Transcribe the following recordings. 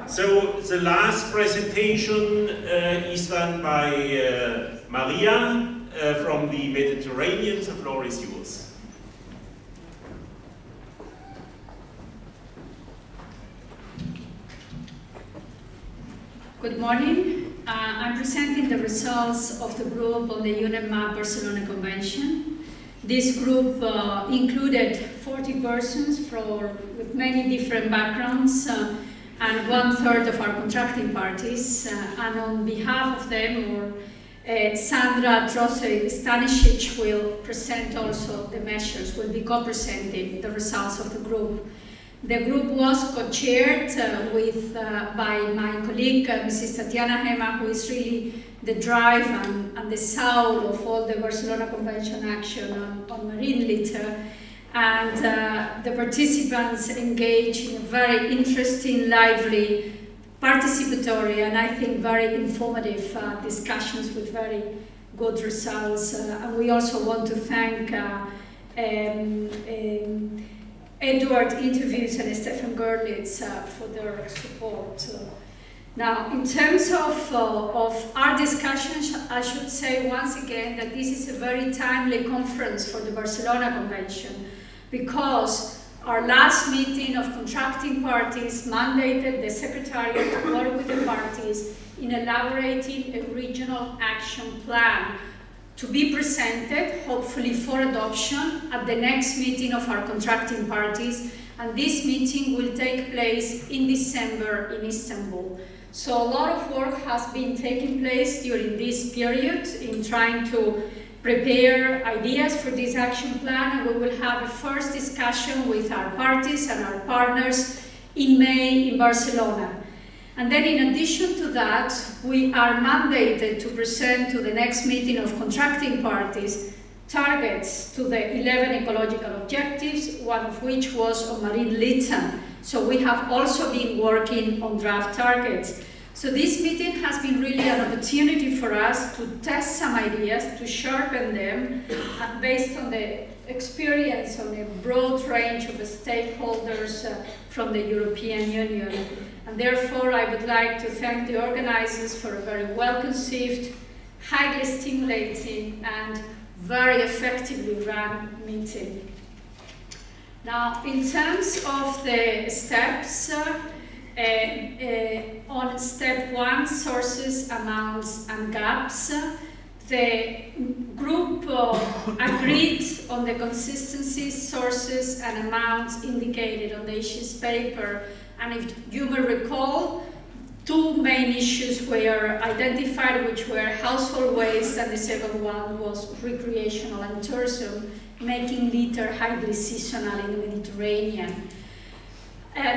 So the last presentation is done by Maria from the Mediterranean. The floor is yours. Good morning. I'm presenting the results of the group on the UNEMAP Barcelona Convention. This group included 40 persons with many different backgrounds and 1/3 of our contracting parties. And on behalf of them, Sandra Stanisic will present also the measures, will be co-presenting the results of the group. The group was co-chaired by my colleague, Mrs. Tatiana Hema, who is really the drive and the soul of all the Barcelona Convention action on marine litter. And the participants engaged in very interesting, lively, participatory, and I think very informative discussions with very good results. And we also want to thank Edward Interviews and Stefan Gerlitz for their support. Now, in terms of our discussions, I should say once again that this is a very timely conference for the Barcelona Convention, because our last meeting of contracting parties mandated the Secretariat to work with the parties in elaborating a regional action plan to be presented, hopefully for adoption, at the next meeting of our contracting parties. And this meeting will take place in December in Istanbul. So a lot of work has been taking place during this period in trying to prepare ideas for this action plan, and we will have a first discussion with our parties and our partners in May in Barcelona. And then in addition to that, we are mandated to present to the next meeting of contracting parties targets to the 11 ecological objectives, one of which was on marine litter. So we have also been working on draft targets. So this meeting has been really an opportunity for us to test some ideas, to sharpen them, based on the experience on a broad range of stakeholders from the European Union. And therefore, I would like to thank the organizers for a very well-conceived, highly stimulating, and very effectively run meeting. Now, in terms of the steps, on step 1, sources, amounts, and gaps, the group agreed on the consistencies, sources, and amounts indicated on the issues paper. And if you may recall, 2 main issues were identified, which were household waste, and the second one was recreational and tourism, making litter highly seasonal in the Mediterranean.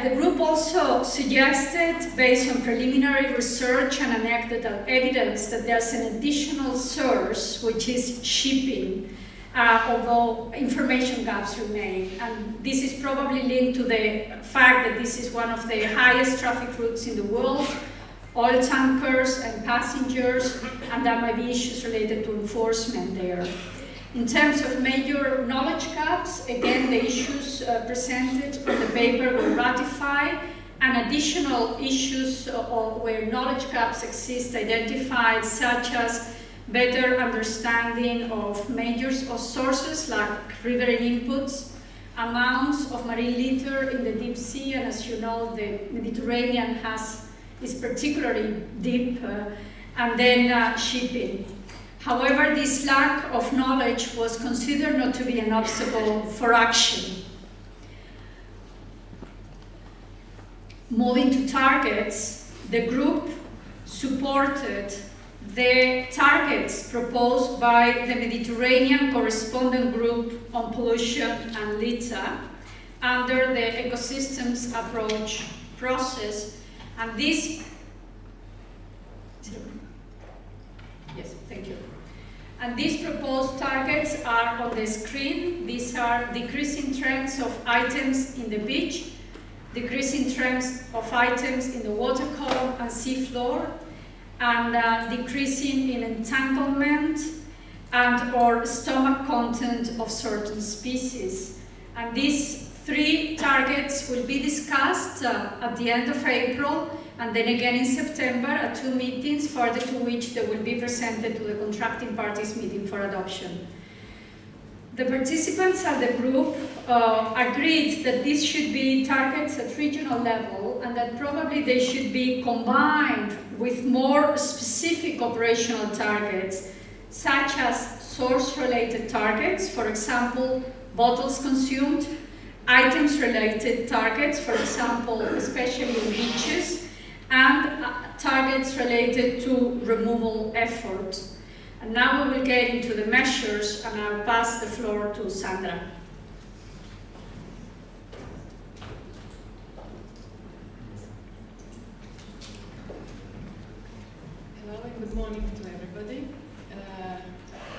The group also suggested, based on preliminary research and anecdotal evidence, that there's an additional source, which is shipping, although information gaps remain. And this is probably linked to the fact that this is one of the highest traffic routes in the world, oil tankers and passengers, and there might be issues related to enforcement there. In terms of major knowledge gaps, again, the issues presented on the paper were ratified, and additional issues where knowledge gaps exist identified, such as better understanding of majors or sources like riverine inputs, amounts of marine litter in the deep sea, and as you know, the Mediterranean is particularly deep, and then shipping. However, this lack of knowledge was considered not to be an obstacle for action. Moving to targets, the group supported the targets proposed by the Mediterranean Correspondent Group on Pollution and Litter under the Ecosystems Approach process. And this, yes, thank you. And these proposed targets are on the screen. These are decreasing trends of items in the beach, decreasing trends of items in the water column and sea floor, and decreasing in entanglement and or stomach content of certain species. And these 3 targets will be discussed at the end of April, and then again in September at 2 meetings, further to which they will be presented to the contracting parties meeting for adoption. The participants at the group agreed that these should be targets at regional level and that probably they should be combined with more specific operational targets, such as source-related targets, for example, bottles consumed, items-related targets, for example, especially beaches, and targets related to removal effort. And now we will get into the measures, and I'll pass the floor to Sandra. Hello and good morning to everybody.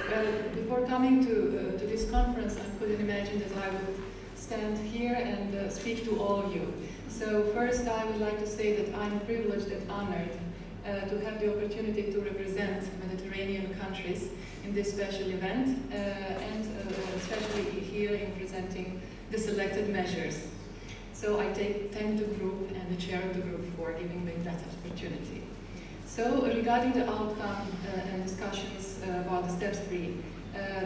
Well, before coming to this conference, I couldn't imagine that I would stand here and speak to all of you. So first, I would like to say that I'm privileged and honored to have the opportunity to represent Mediterranean countries in this special event, and especially here in presenting the selected measures. So I thank the group and the chair of the group for giving me that opportunity. So regarding the outcome and discussions about the steps 3,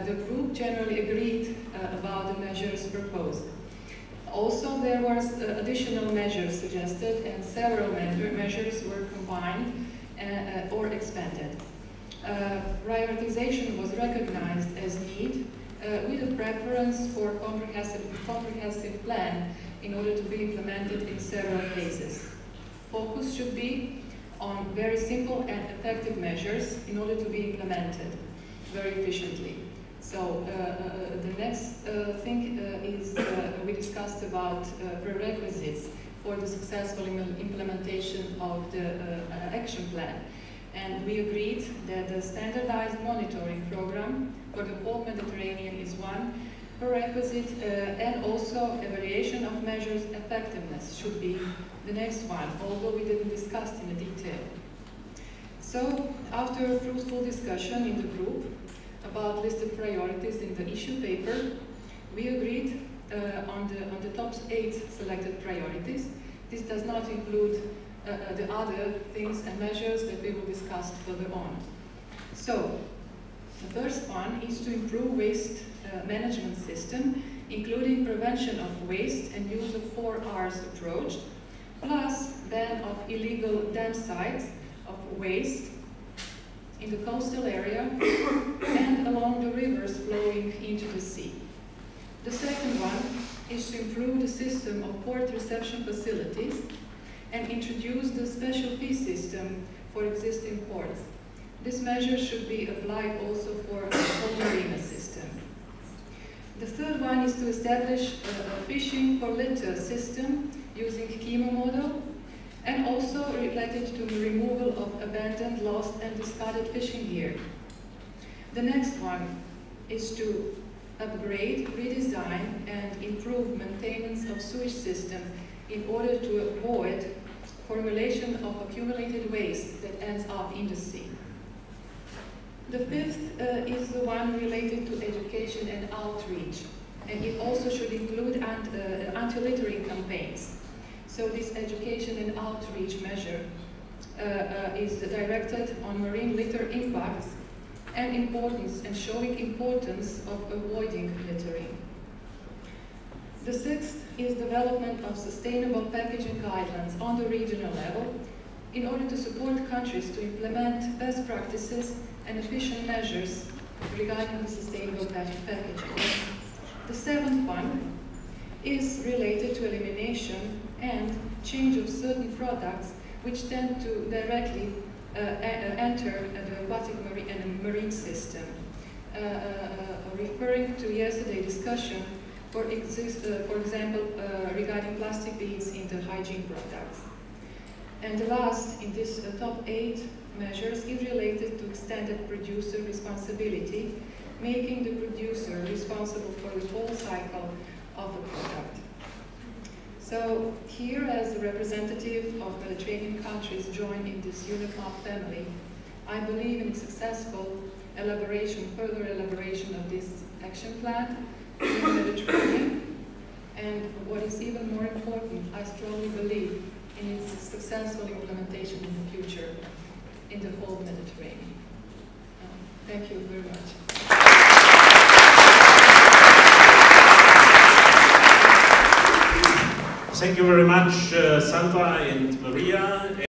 the group generally agreed about the measures proposed. Also, there was additional measures suggested, and several measures were combined or expanded. Prioritization was recognized as need, with a preference for comprehensive plan in order to be implemented in several phases. Focus should be on very simple and effective measures in order to be implemented very efficiently. So the next thing is we discussed about prerequisites for the successful implementation of the action plan. And we agreed that the standardized monitoring program for the whole Mediterranean is one prerequisite, and also evaluation of measures effectiveness should be the next one, although we didn't discuss in detail. So after a fruitful discussion in the group about listed priorities in the issue paper, we agreed on the top 8 selected priorities. This does not include the other things and measures that we will discuss further on. So the first one is to improve waste management system, including prevention of waste and use of 4 R's approach, plus ban of illegal dam sites of waste in the coastal area and along the rivers flowing into the sea. The second one is to improve the system of port reception facilities and introduce the special fee system for existing ports. This measure should be applied also for the whole marina system. The third one is to establish a fishing for litter system using chemo model, and also related to the removal of abandoned, lost and discarded fishing gear. The next one is to upgrade, redesign and improve maintenance of sewage system in order to avoid formulation of accumulated waste that ends up in the sea. The fifth is the one related to education and outreach, and it also should include anti-littering campaigns. So this education and outreach measure is directed on marine litter impacts and importance, and showing importance of avoiding littering. The sixth is development of sustainable packaging guidelines on the regional level in order to support countries to implement best practices and efficient measures regarding the sustainable packaging. The seventh one is related to elimination and change of certain products which tend to directly enter the aquatic marine system. Referring to yesterday's discussion, for example, regarding plastic beads in the hygiene products. And the last in this top 8 measures is related to extended producer responsibility, making the producer responsible for the whole cycle of the product. So here, as a representative of Mediterranean countries joined in this UNICOM family, I believe in successful elaboration, further elaboration of this action plan in the Mediterranean. And what is even more important, I strongly believe in its successful implementation in the future in the whole Mediterranean. Thank you very much. Thank you very much, Sandra and Maria.